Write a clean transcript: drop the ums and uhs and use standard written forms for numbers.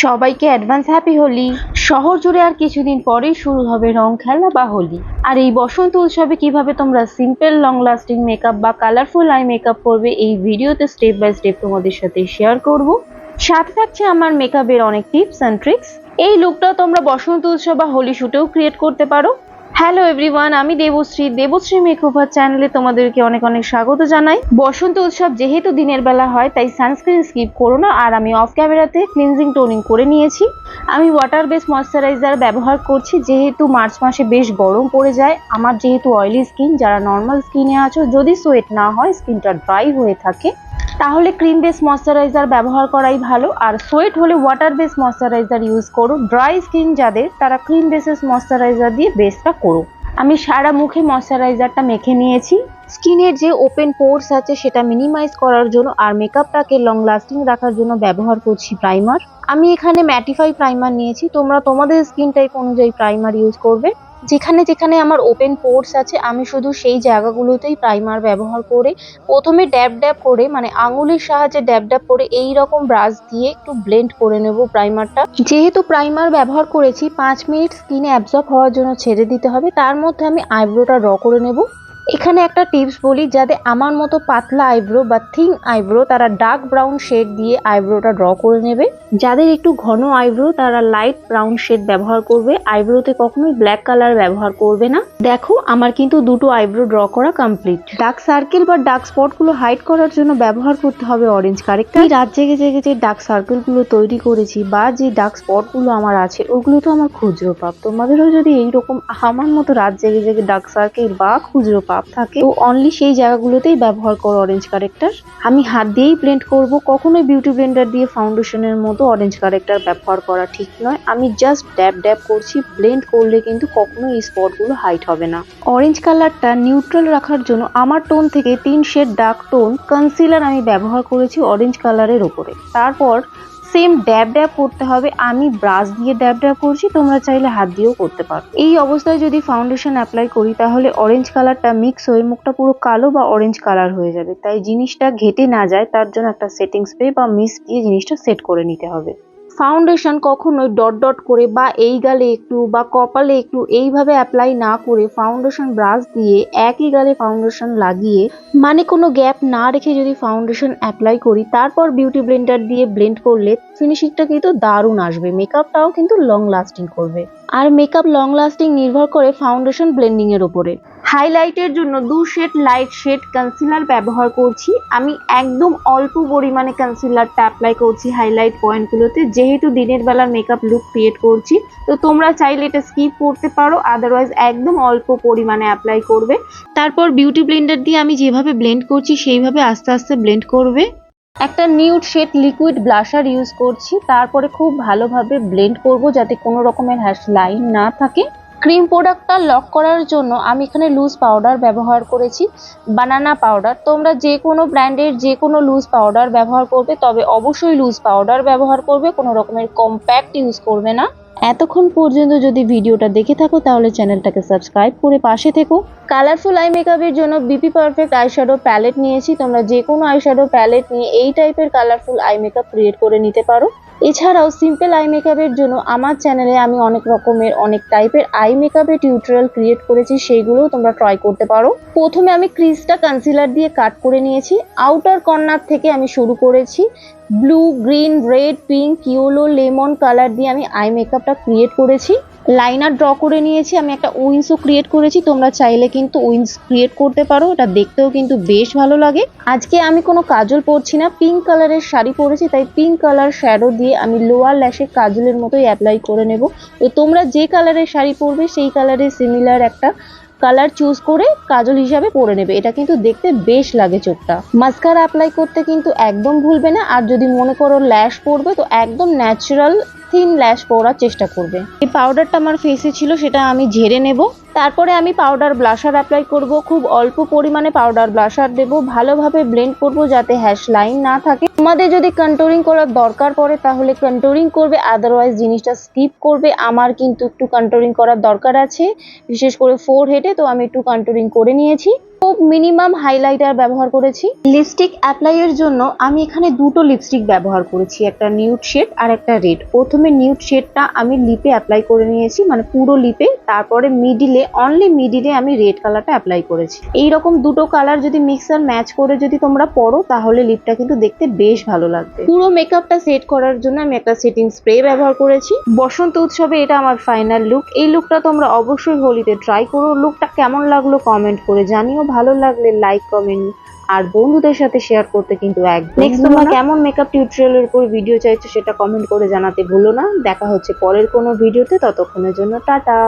সবাইকে advance happy Holi. শহর জুড়ে আর কিছুদিন পরেই শুরু হবে রং খেলা বা হোলি। আর এই বসন্ত উৎসবে কিভাবে তোমরা সিম্পল লং লাস্টিং মেকআপ বা কালারফুল আই মেকআপ করবে এই ভিডিওতে স্টেপ বাই স্টেপ তোমাদের সাথে শেয়ার করব। সাথে থাকছে আমার মেকআপের অনেক টিপস অ্যান্ড ট্রিক্স। এই লুকটা তোমরা বসন্ত উৎসব বা হোলি শুটেও ক্রিয়েট করতে পারো। হ্যালো এভরিওয়ান, আমি দেবশ্রী মেকওভার চ্যানেলে তোমাদেরকে অনেক অনেক স্বাগত জানাই। বসন্ত উৎসব যেহেতু দিনের বেলা হয় তাই সানস্ক্রিন স্কিপ করো না। আর আমি অফ ক্যামেরাতে ক্লিনজিং টোনিং করে নিয়েছি। আমি ওয়াটার বেস ময়শ্চারাইজার ব্যবহার করছি যেহেতু মার্চ মাসে বেশ গরম পড়ে যায়। আমার যেহেতু অয়েলি স্কিন, যারা নর্মাল স্কিনে আছো, যদি সোয়েট না হয়, স্কিনটা ড্রাই হয়ে থাকে, তাহলে ক্রিম বেস ময়শ্চারাইজার ব্যবহার করাই ভালো। আর সোয়েট হলে ওয়াটার বেস ময়শ্চারাইজার ইউজ করো। ড্রাই স্কিন যাদের, তারা ক্রিম বেসেস ময়শ্চারাইজার দিয়ে বেসটা করো। আমি সারা মুখে ময়শ্চারাইজারটা মেখে নিয়েছি। স্কিনের যে ওপেন পোর্স আছে সেটা মিনিমাইজ করার জন্য আর মেকআপটাকে লং লাস্টিং রাখার জন্য ব্যবহার করছি প্রাইমার। আমি এখানে ম্যাটিফাই প্রাইমার নিয়েছি, তোমরা তোমাদের স্কিন টাইপ অনুযায়ী প্রাইমার ইউজ করবে। যেখানে যেখানে আমার ওপেন পোর্স আছে আমি শুধু সেই জায়গাগুলোতেই প্রাইমার ব্যবহার করে প্রথমে ড্যাব ড্যাব করে, মানে আঙুলের সাহায্যে ড্যাব ড্যাব করে এই রকম ব্রাশ দিয়ে একটু ব্লেন্ড করে নেব প্রাইমারটা। যেহেতু প্রাইমার ব্যবহার করেছি 5 মিনিট স্কিনে অ্যাবজর্ব হওয়ার জন্য ছেড়ে দিতে হবে। তার মধ্যে আমি আইব্রোটা ড্র করে নেব। এখানে একটা টিপস বলি, যাদের আমার মতো পাতলা আইব্রো বা থিন আইব্রো, তারা ডার্ক ব্রাউন শেড দিয়ে আইব্রোটা ড্র করে নেবে। যাদের একটু ঘন আইব্রো, তারা লাইট ব্রাউন শেড ব্যবহার করবে। আইব্রোতে কখনোই ব্ল্যাক কালার ব্যবহার করবে না। দেখো, আমার কিন্তু দুটো আইব্রো ড্র করা কমপ্লিট। ডার্ক সার্কেল বা ডার্ক স্পট গুলো হাইড করার জন্য ব্যবহার করতে হবে অরেঞ্জ কারেক্টার। আমি রাত জেগে জেগে যে ডার্ক সার্কেল গুলো তৈরি করেছি বা যে ডার্ক স্পট গুলো আমার আছে, ওগুলো তো আমার খুচরো পাপ। তোমাদেরও যদি এইরকম আমার মতো রাত জেগে জেগে ডার্ক সার্কেল বা খুচরো পাপ থাকে, তো অনলি সেই জায়গাগুলোতেই ব্যবহার করো অরেঞ্জ কারেক্টার। আমি হাত দিয়েই ব্লেন্ড করব, কখনোই বিউটি ব্লেন্ডার দিয়ে ফাউন্ডেশনের মতো অরেঞ্জ কারেক্টার ব্যবহার করা ঠিক নয়। আমি জাস্ট ড্যাব ড্যাব করছি। ব্লেন্ড করলে কিন্তু কখনোই এই স্পটগুলো হাইড হবে না। অরেঞ্জ কালারটা নিউট্রাল রাখার জন্য আমার টোন থেকে 3 শেড ডার্ক টোন কনসিলার আমি ব্যবহার করেছি অরেঞ্জ কালারের ওপরে। তারপর সেম ড্যাব ড্যাব করতে হবে। আমি ব্রাশ দিয়ে ড্যাব ড্যাব করছি, তোমরা চাইলে হাত দিয়েও করতে পারো। এই অবস্থায় যদি ফাউন্ডেশন অ্যাপ্লাই করি তাহলে অরেঞ্জ কালারটা মিক্স হয়ে মুখটা পুরো কালো বা অরেঞ্জ কালার হয়ে যাবে। তাই জিনিসটা ঘেটে না যায় তার জন্য একটা সেটিং স্প্রে বা মিস্ট দিয়ে জিনিসটা সেট করে নিতে হবে। ফাউন্ডেশন কখনোই ডট ডট করে বা এই গালে একটু বা কপালে একটু এইভাবে অ্যাপ্লাই না করে ফাউন্ডেশন ব্রাশ দিয়ে একই গালে ফাউন্ডেশন লাগিয়ে, মানে কোনো গ্যাপ না রেখে যদি ফাউন্ডেশন অ্যাপ্লাই করি, তারপর বিউটি ব্লেন্ডার দিয়ে ব্লেন্ড করলে ফিনিশিংটা কিন্তু দারুণ আসবে। মেকআপটাও কিন্তু লং লাস্টিং করবে। আর মেকআপ লং লাস্টিং নির্ভর করে ফাউন্ডেশন ব্লেন্ডিং এর উপরে। হাইলাইটের জন্য 2 শেড লাইট শেড কনসিলার ব্যবহার করছি। আমি একদম অল্প পরিমাণে কনসিলারটা অ্যাপ্লাই করছি হাইলাইট পয়েন্টগুলোতে, যেহেতু দিনের বেলার মেকআপ লুক ক্রিয়েট করছি। তো তোমরা চাইলে এটা স্কিপ করতে পারো, আদারওয়াইজ একদম অল্প পরিমাণে অ্যাপ্লাই করবে। তারপর বিউটি ব্লেন্ডার দিয়ে আমি যেভাবে ব্লেন্ড করছি সেইভাবে আস্তে আস্তে ব্লেন্ড করবে। একটা nude shade liquid blusher use করছি। তারপরে খুব ভালোভাবে ব্লেন্ড করব যাতে কোনো রকমের হ্যাশ লাইন না থাকে। ক্রিম প্রোডাক্টটা লক করার জন্য আমি এখানে লুজ পাউডার ব্যবহার করেছি, বানানা পাউডার। তোমরা যে কোনো ব্র্যান্ডের যে কোনো লুজ পাউডার ব্যবহার করবে, তবে অবশ্যই লুজ পাউডার ব্যবহার করবে, কোনো রকমের কম্প্যাক্ট ইউজ করবে না। এতক্ষণ পর্যন্ত যদি ভিডিওটা দেখে থাকো তাহলে চ্যানেলটাকে সাবস্ক্রাইব করে পাশে থেকো। কালারফুল আই মেকআপের জন্য বিপি পারফেক্ট আইশ্যাডো প্যালেট নিয়েছি। তোমরা যে কোনো আইশ্যাডো প্যালেট নিয়ে এই টাইপের কালারফুল আই মেকআপ ক্রিয়েট করে নিতে পারো। এছাড়াও সিম্পল আই মেকআপের জন্য আমার চ্যানেলে আমি অনেক রকমের অনেক টাইপের আই মেকআপের টিউটোরিয়াল ক্রিয়েট করেছি, সেইগুলোও তোমরা ট্রাই করতে পারো। প্রথমে আমি ক্রিজটা কনসিলার দিয়ে কাট করে নিয়েছি। আউটার কর্নার থেকে আমি শুরু করেছি। Blue, green, red, pink, yellow, lemon colour দিয়ে আমি আই মেকআপটা ক্রিয়েট করেছি। লাইনার ড্র করে নিয়েছি। আমি একটা উইংসও ক্রিয়েট করেছি, তোমরা চাইলে কিন্তু উইংস ক্রিয়েট করতে পারো, এটা দেখতেও কিন্তু বেশ ভালো লাগে। আজকে আমি কোনো কাজল পরছি না, পিঙ্ক কালারের শাড়ি পরেছি, তাই পিঙ্ক কালার শ্যাডো দিয়ে আমি লোয়ার ল্যাশে কাজলের মতোই অ্যাপ্লাই করে নেব। তো তোমরা যে কালারের শাড়ি পরবে সেই কালারের সিমিলার একটা কালার চুজ করে কাজল হিসাবে পরে নেবে, এটা কিন্তু দেখতে বেশ লাগে চোখটা। মাস্কারা অ্যাপ্লাই করতে কিন্তু একদম ভুলবে না। আর যদি মনে করো ল্যাশ পরবে তো একদম ন্যাচারাল থিন ল্যাশ পরার চেষ্টা করবে। এই পাউডারটা আমার ফেসে ছিল, সেটা আমি ঝেড়ে নেব। তারপরে আমি পাউডার ব্লাশার অ্যাপ্লাই করব। খুব অল্প পরিমাণে পাউডার ব্লাশার দেব, ভালোভাবে ব্লেন্ড করব যাতে হ্যাশ লাইন না থাকে। তোমাদের যদি কন্ট্যুরিং করার দরকার পড়ে তাহলে কন্ট্যুরিং করবে, আদারওয়াইজ জিনিসটা স্কিপ করবে। আমার কিন্তু একটু কন্ট্যুরিং করার দরকার আছে, বিশেষ করে ফোরহেডে, তো আমি একটু কন্ট্যুরিং করে নিয়েছি। মিনিমাম হাইলাইটার ব্যবহার করেছি। লিপস্টিক অ্যাপ্লাই এর জন্য আমি এখানে দুটো লিপস্টিক ব্যবহার করেছি, একটা নিউড শেড আর একটা রেড। প্রথমে নিউড শেডটা আমি লিপে অ্যাপ্লাই করে নিয়েছি, মানে পুরো লিপে। তারপরে মিডিলে, অনলি মিডিলে আমি রেড কালারটা অ্যাপ্লাই করেছি। এইরকম দুটো কালার যদি মিক্সার ম্যাচ করে যদি তোমরা পরো তাহলে লিপটা কিন্তু দেখতে বেশ ভালো লাগবে। পুরো মেকআপটা সেট করার জন্য আমি একটা সেটিং স্প্রে ব্যবহার করেছি। বসন্ত উৎসবে এটা আমার ফাইনাল লুক। এই লুকটা তোমরা অবশ্যই হোলিতে ট্রাই করো। লুকটা কেমন লাগলো কমেন্ট করে জানিও। ভালো লাগলে লাইক, কমেন্ট আর বন্ধুদের সাথে শেয়ার করতে কিন্তু একদম। নেক্সট তোমরা কেমন মেকআপ টিউটোরিয়ালের উপর ভিডিও চাইছো সেটা কমেন্ট করে জানাতে ভুলো না। দেখা হচ্ছে পরের কোনো ভিডিওতে, ততক্ষণের জন্য টাটা।